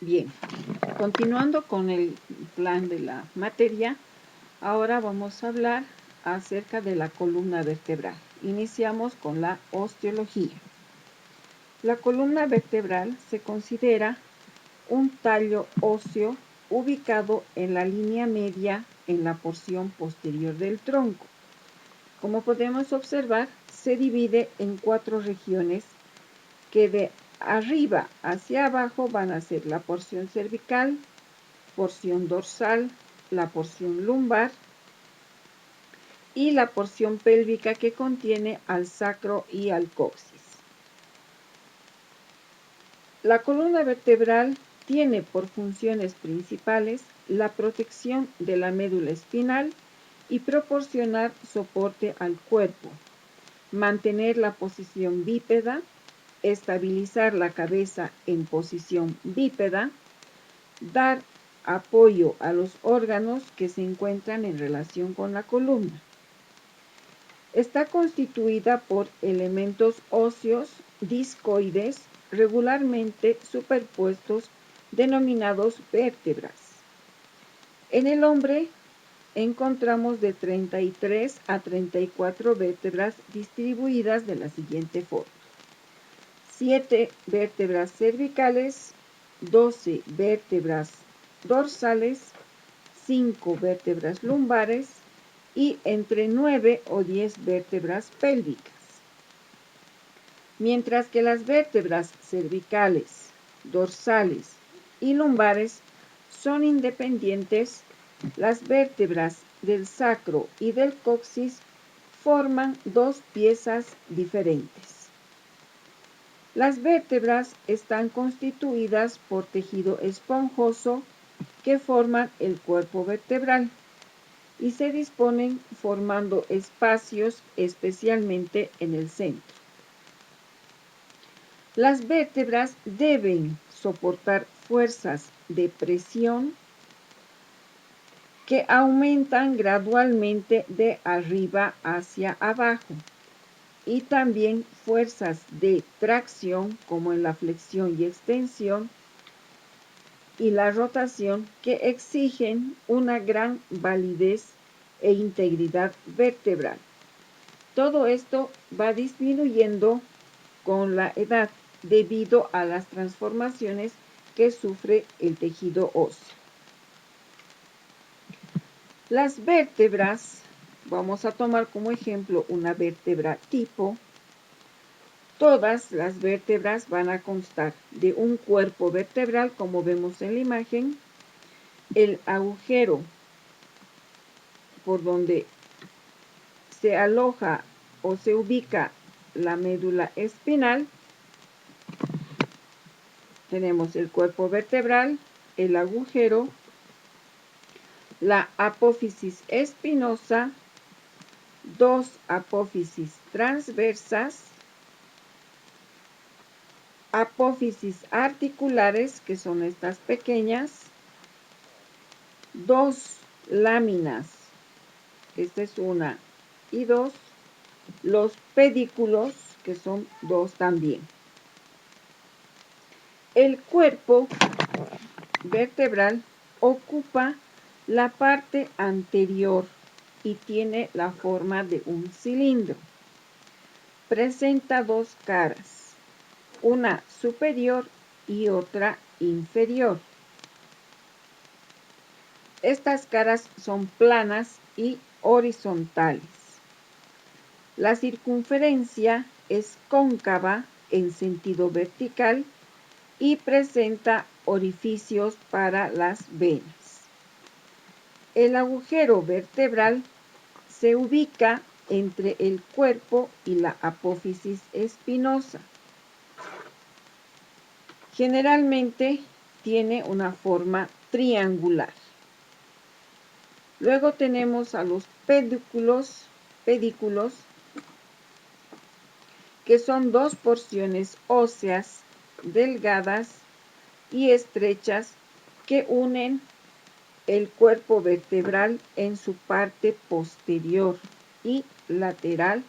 Bien, continuando con el plan de la materia, ahora vamos a hablar acerca de la columna vertebral. Iniciamos con la osteología. La columna vertebral se considera un tallo óseo ubicado en la línea media en la porción posterior del tronco. Como podemos observar, se divide en 4 regiones que de arriba hacia abajo van a ser la porción cervical, porción dorsal, la porción lumbar y la porción pélvica que contiene al sacro y al coxis. La columna vertebral tiene por funciones principales la protección de la médula espinal y proporcionar soporte al cuerpo, mantener la posición bípeda, estabilizar la cabeza en posición bípeda, dar apoyo a los órganos que se encuentran en relación con la columna. Está constituida por elementos óseos discoides regularmente superpuestos denominados vértebras. En el hombre encontramos de 33 a 34 vértebras distribuidas de la siguiente forma: 7 vértebras cervicales, 12 vértebras dorsales, 5 vértebras lumbares y entre 9 o 10 vértebras pélvicas. Mientras que las vértebras cervicales, dorsales y lumbares son independientes, las vértebras del sacro y del coxis forman 2 piezas diferentes. Las vértebras están constituidas por tejido esponjoso que forman el cuerpo vertebral y se disponen formando espacios especialmente en el centro. Las vértebras deben soportar fuerzas de presión que aumentan gradualmente de arriba hacia abajo y también fuerzas de tracción como en la flexión y extensión y la rotación que exigen una gran validez e integridad vertebral. Todo esto va disminuyendo con la edad debido a las transformaciones que sufre el tejido óseo. Las vértebras, vamos a tomar como ejemplo una vértebra tipo. Todas las vértebras van a constar de un cuerpo vertebral, como vemos en la imagen, el agujero por donde se aloja o se ubica la médula espinal. Tenemos el cuerpo vertebral, el agujero, la apófisis espinosa, 2 apófisis transversas, apófisis articulares, que son estas pequeñas, 2 láminas, esta es una y 2, los pedículos, que son 2 también. El cuerpo vertebral ocupa la parte anterior y tiene la forma de un cilindro. Presenta 2 caras, una superior y otra inferior. Estas caras son planas y horizontales. La circunferencia es cóncava en sentido vertical y presenta orificios para las venas. El agujero vertebral se ubica entre el cuerpo y la apófisis espinosa. Generalmente tiene una forma triangular. Luego tenemos a los pedículos, que son 2 porciones óseas delgadas y estrechas que unen el cuerpo vertebral en su parte posterior y lateral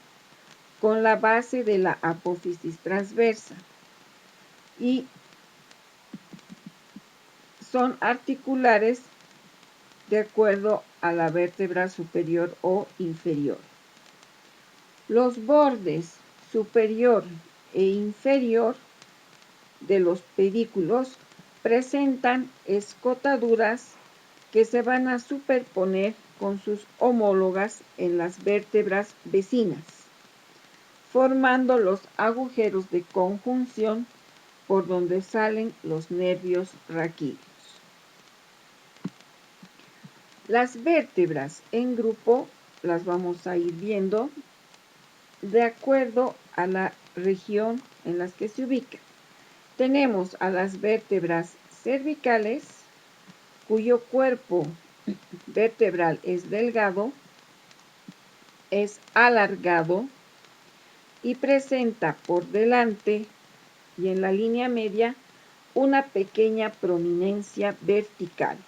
con la base de la apófisis transversa y son articulares de acuerdo a la vértebra superior o inferior. Los bordes superior e inferior de los pedículos presentan escotaduras que se van a superponer con sus homólogas en las vértebras vecinas, formando los agujeros de conjunción por donde salen los nervios raquídeos. Las vértebras en grupo las vamos a ir viendo de acuerdo a la región en las que se ubican. Tenemos a las vértebras cervicales, cuyo cuerpo vertebral es delgado, es alargado y presenta por delante y en la línea media una pequeña prominencia vertical.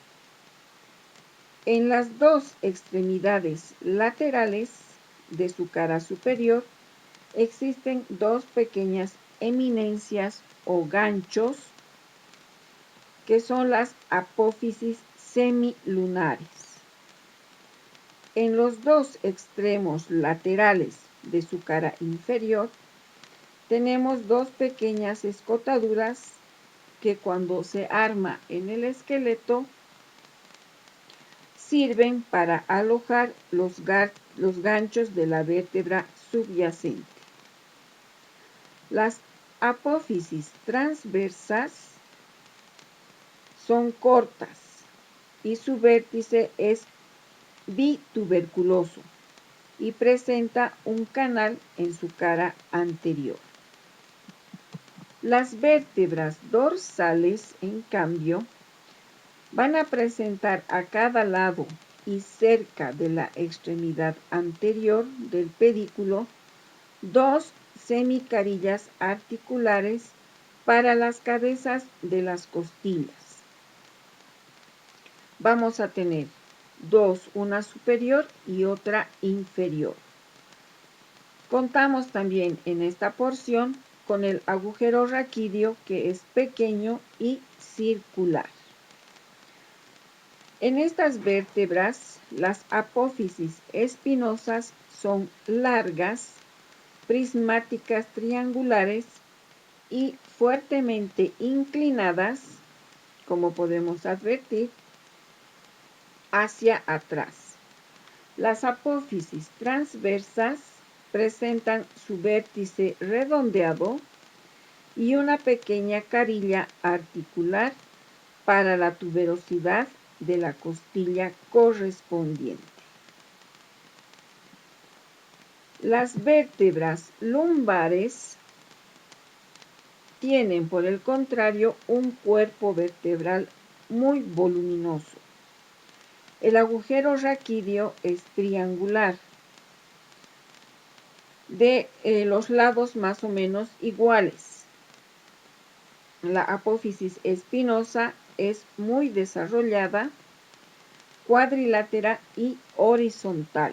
En las dos extremidades laterales de su cara superior existen dos pequeñas eminencias o ganchos que son las apófisis semilunares. En los dos extremos laterales de su cara inferior tenemos dos pequeñas escotaduras que cuando se arma en el esqueleto sirven para alojar los ganchos de la vértebra subyacente. Las apófisis transversas son cortas y su vértice es bituberculoso y presenta un canal en su cara anterior. Las vértebras dorsales, en cambio, van a presentar a cada lado y cerca de la extremidad anterior del pedículo dos semicarillas articulares para las cabezas de las costillas. Vamos a tener dos, una superior y otra inferior. Contamos también en esta porción con el agujero raquídeo, que es pequeño y circular. En estas vértebras, las apófisis espinosas son largas, prismáticas triangulares y fuertemente inclinadas, como podemos advertir, hacia atrás. Las apófisis transversas presentan su vértice redondeado y una pequeña carilla articular para la tuberosidad de la costilla correspondiente. Las vértebras lumbares tienen, por el contrario, un cuerpo vertebral muy voluminoso. El agujero raquídeo es triangular, de los lados más o menos iguales. La apófisis espinosa es muy desarrollada, cuadrilátera y horizontal.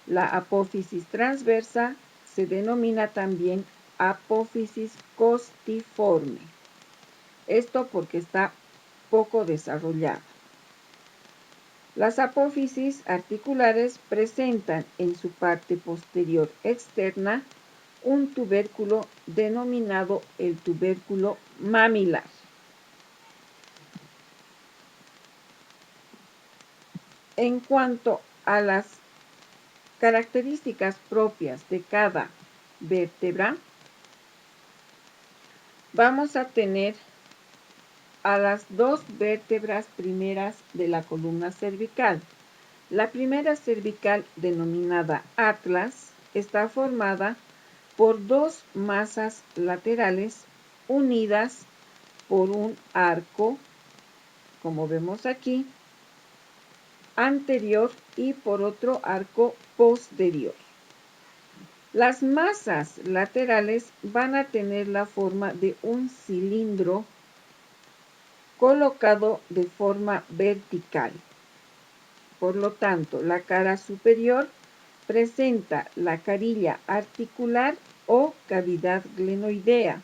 La apófisis transversa se denomina también apófisis costiforme. Esto porque está poco desarrollada. Las apófisis articulares presentan en su parte posterior externa un tubérculo denominado el tubérculo mamilar. En cuanto a las características propias de cada vértebra, vamos a tener a las dos vértebras primeras de la columna cervical. La primera cervical, denominada atlas, está formada por dos masas laterales unidas por un arco, como vemos aquí, anterior y por otro arco posterior. Las masas laterales van a tener la forma de un cilindro colocado de forma vertical. Por lo tanto, la cara superior presenta la carilla articular o cavidad glenoidea,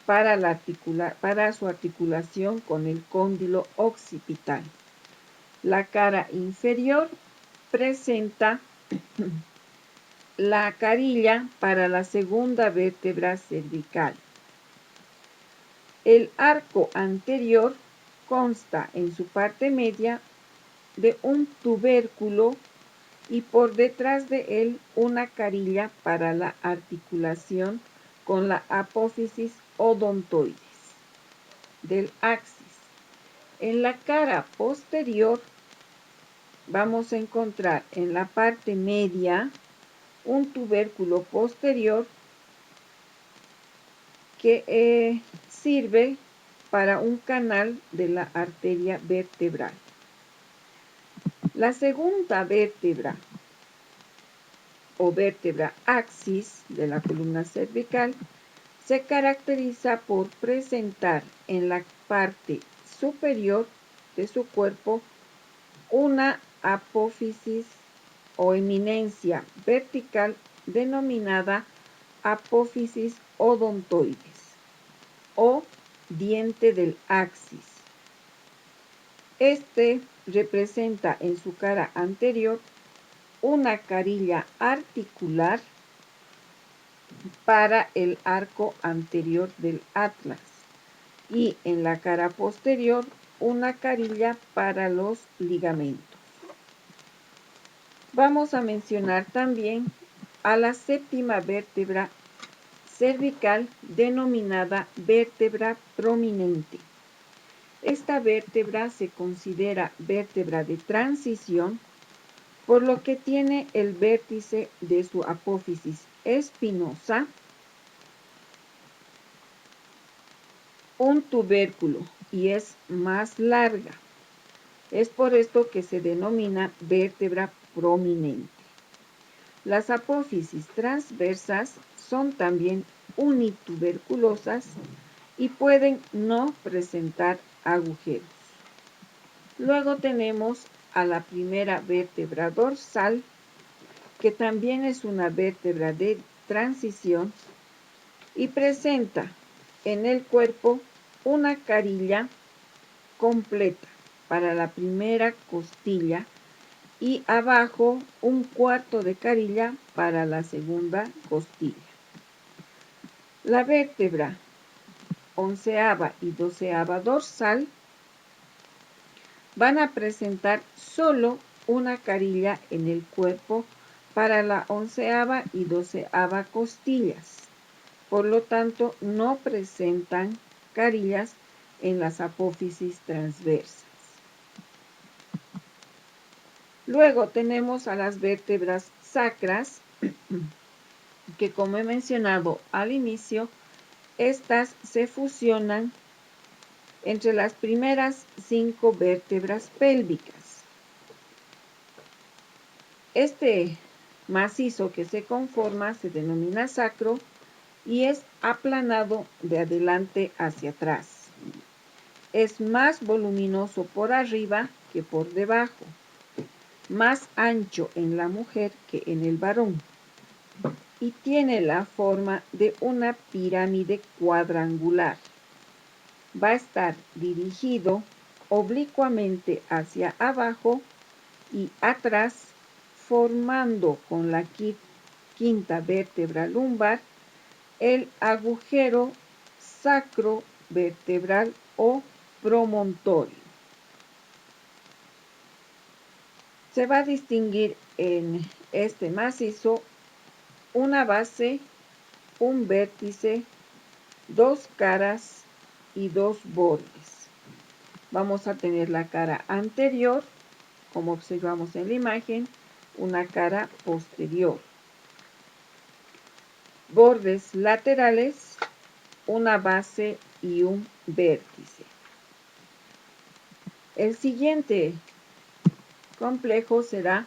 para su articulación con el cóndilo occipital. La cara inferior presenta la carilla para la segunda vértebra cervical. El arco anterior consta en su parte media de un tubérculo y por detrás de él una carilla para la articulación con la apófisis odontoides del axis. En la cara posterior vamos a encontrar en la parte media un tubérculo posterior que sirve para un canal de la arteria vertebral. La segunda vértebra o vértebra axis de la columna cervical se caracteriza por presentar en la parte superior de su cuerpo una apófisis o eminencia vertical denominada apófisis odontoides o diente del axis. Este representa en su cara anterior una carilla articular para el arco anterior del atlas y en la cara posterior una carilla para los ligamentos. Vamos a mencionar también a la séptima vértebra cervical denominada vértebra prominente. Esta vértebra se considera vértebra de transición, por lo que tiene el vértice de su apófisis espinosa un tubérculo y es más larga. Es por esto que se denomina vértebra prominente. Las apófisis transversas son también unituberculosas y pueden no presentar agujeros. Luego tenemos a la primera vértebra dorsal, que también es una vértebra de transición y presenta en el cuerpo una carilla completa para la primera costilla y abajo un cuarto de carilla para la segunda costilla. La vértebra onceava y doceava dorsal van a presentar solo una carilla en el cuerpo para la onceava y doceava costillas. Por lo tanto, no presentan carillas en las apófisis transversas. Luego tenemos a las vértebras sacras, que como he mencionado al inicio, estas se fusionan entre las primeras 5 vértebras pélvicas. Este macizo que se conforma se denomina sacro y es aplanado de adelante hacia atrás. Es más voluminoso por arriba que por debajo, más ancho en la mujer que en el varón y tiene la forma de una pirámide cuadrangular. Va a estar dirigido oblicuamente hacia abajo y atrás, formando con la quinta vértebra lumbar el agujero sacrovertebral o promontorio. Se va a distinguir en este macizo una base, un vértice, 2 caras y 2 bordes. Vamos a tener la cara anterior, como observamos en la imagen, una cara posterior. Bordes laterales, una base y un vértice. El siguiente complejo será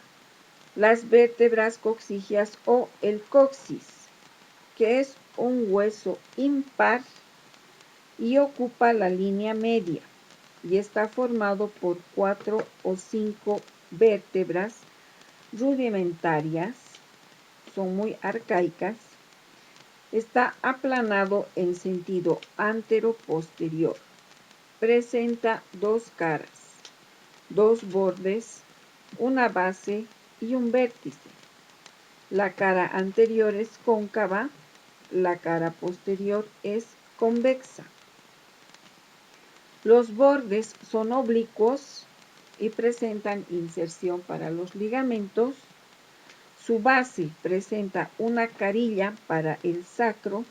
las vértebras coxigias o el coxis, que es un hueso impar y ocupa la línea media y está formado por 4 o 5 vértebras rudimentarias, son muy arcaicas, Está aplanado en sentido antero-posterior. Presenta dos caras, dos bordes, una base y un vértice. La cara anterior es cóncava, la cara posterior es convexa. Los bordes son oblicuos y presentan inserción para los ligamentos. Su base presenta una carilla para el sacro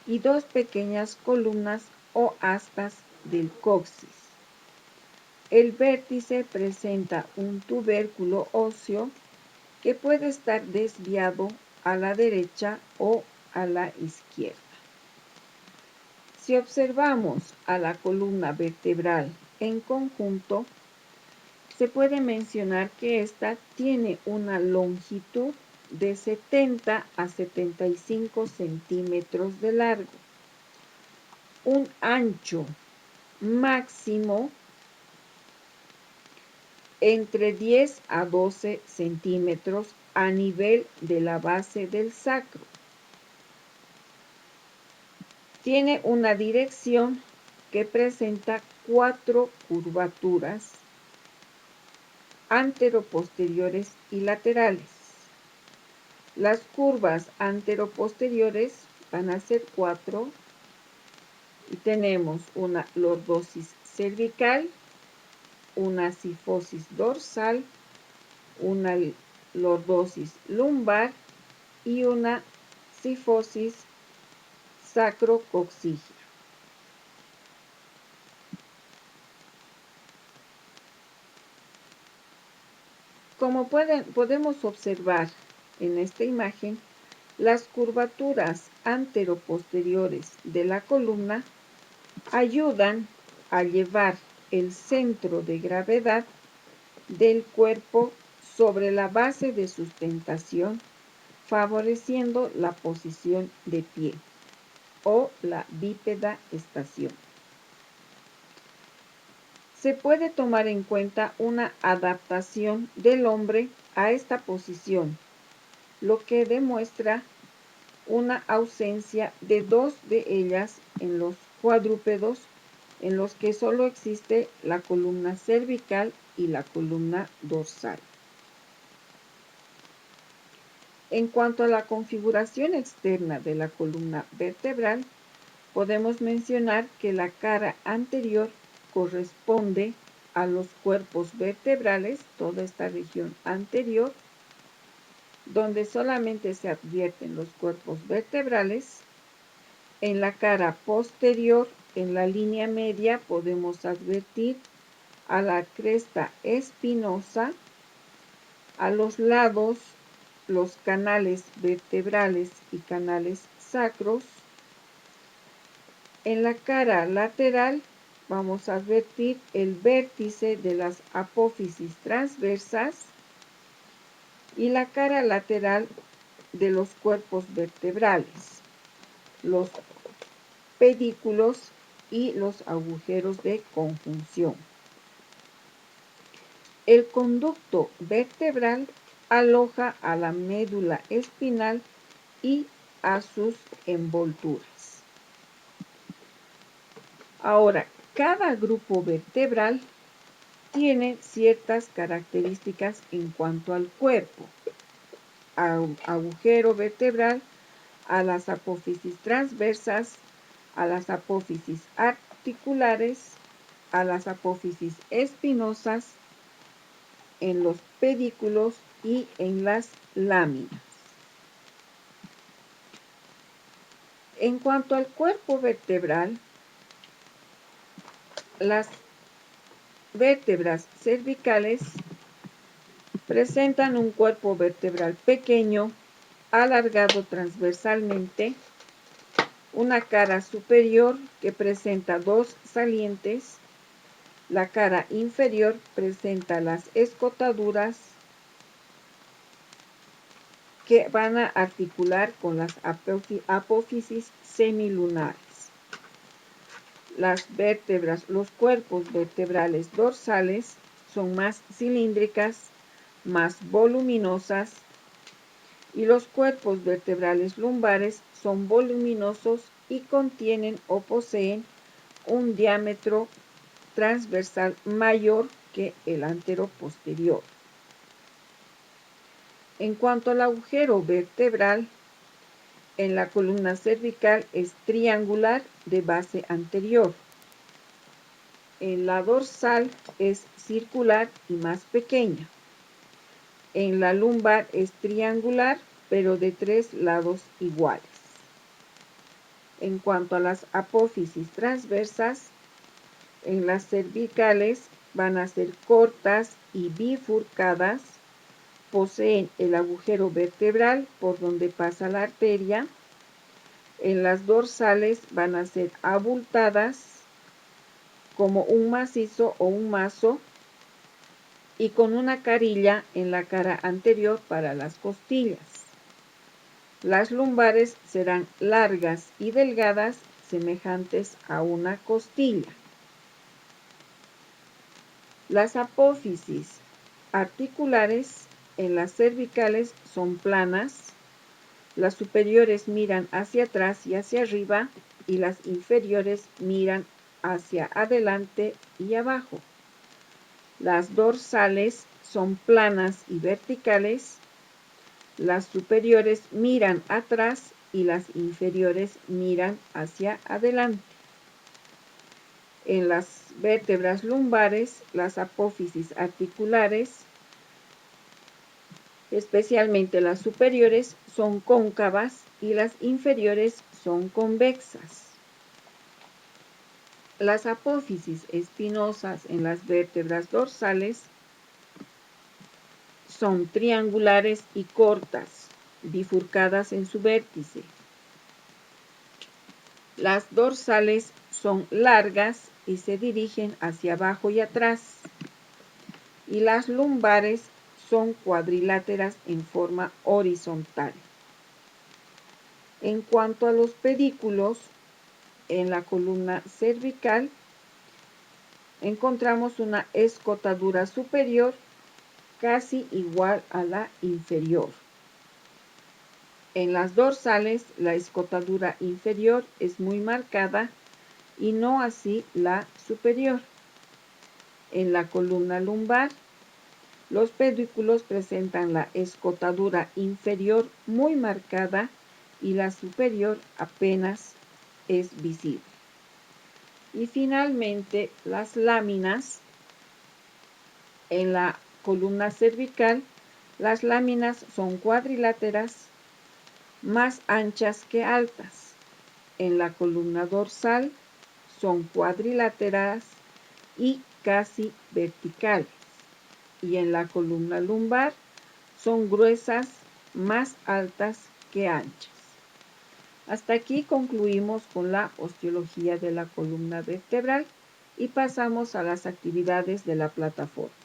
y dos pequeñas columnas o astas del coxis. El vértice presenta un tubérculo óseo que puede estar desviado a la derecha o a la izquierda. Si observamos a la columna vertebral en conjunto, se puede mencionar que ésta tiene una longitud de 70 a 75 centímetros de largo, un ancho máximo entre 10 a 12 centímetros a nivel de la base del sacro. Tiene una dirección que presenta 4 curvaturas anteroposteriores y laterales. Las curvas anteroposteriores van a ser 4 y tenemos una lordosis cervical, una cifosis dorsal, una lordosis lumbar y una cifosis sacrocoxígea. Como podemos observar en esta imagen, las curvaturas anteroposteriores de la columna ayudan a llevar el centro de gravedad del cuerpo sobre la base de sustentación, favoreciendo la posición de pie o la bípeda estación. Se puede tomar en cuenta una adaptación del hombre a esta posición, lo que demuestra una ausencia de dos de ellas en los cuadrúpedos, en los que solo existe la columna cervical y la columna dorsal. En cuanto a la configuración externa de la columna vertebral, podemos mencionar que la cara anterior corresponde a los cuerpos vertebrales, toda esta región anterior, donde solamente se advierten los cuerpos vertebrales. En la cara posterior, en la línea media, podemos advertir a la cresta espinosa, a los lados, los canales vertebrales y canales sacros. En la cara lateral vamos a advertir el vértice de las apófisis transversas y la cara lateral de los cuerpos vertebrales, los pedículos y los agujeros de conjunción. El conducto vertebral aloja a la médula espinal y a sus envolturas. Ahora, cada grupo vertebral tiene ciertas características en cuanto al cuerpo. Agujero vertebral, a las apófisis transversas, a las apófisis articulares, a las apófisis espinosas, en los pedículos y en las láminas. En cuanto al cuerpo vertebral, las vértebras cervicales presentan un cuerpo vertebral pequeño, alargado transversalmente, una cara superior que presenta dos salientes. La cara inferior presenta las escotaduras que van a articular con las apófisis semilunares. Las vértebras, los cuerpos vertebrales dorsales son más cilíndricas, más voluminosas, y los cuerpos vertebrales lumbares son voluminosos y contienen o poseen un diámetro transversal mayor que el antero-posterior. En cuanto al agujero vertebral, en la columna cervical es triangular de base anterior. En la dorsal es circular y más pequeña. En la lumbar es triangular, pero de 3 lados iguales. En cuanto a las apófisis transversas, en las cervicales van a ser cortas y bifurcadas, poseen el agujero vertebral por donde pasa la arteria. En las dorsales van a ser abultadas como un macizo o un mazo y con una carilla en la cara anterior para las costillas. Las lumbares serán largas y delgadas, semejantes a una costilla. Las apófisis articulares en las cervicales son planas, las superiores miran hacia atrás y hacia arriba y las inferiores miran hacia adelante y abajo. Las dorsales son planas y verticales, las superiores miran atrás y las inferiores miran hacia adelante. En las vértebras lumbares, las apófisis articulares, especialmente las superiores, son cóncavas y las inferiores son convexas. Las apófisis espinosas en las vértebras dorsales son triangulares y cortas, bifurcadas en su vértice. Las dorsales son largas y se dirigen hacia abajo y atrás. Y las lumbares son cuadriláteras en forma horizontal. En cuanto a los pedículos, en la columna cervical encontramos una escotadura superior casi igual a la inferior. En las dorsales, la escotadura inferior es muy marcada y no así la superior. En la columna lumbar, los pedículos presentan la escotadura inferior muy marcada y la superior apenas es visible. Y finalmente, las láminas en la columna cervical, las láminas son cuadriláteras, más anchas que altas. En la columna dorsal son cuadriláteras y casi verticales. Y en la columna lumbar son gruesas, más altas que anchas. Hasta aquí concluimos con la osteología de la columna vertebral y pasamos a las actividades de la plataforma.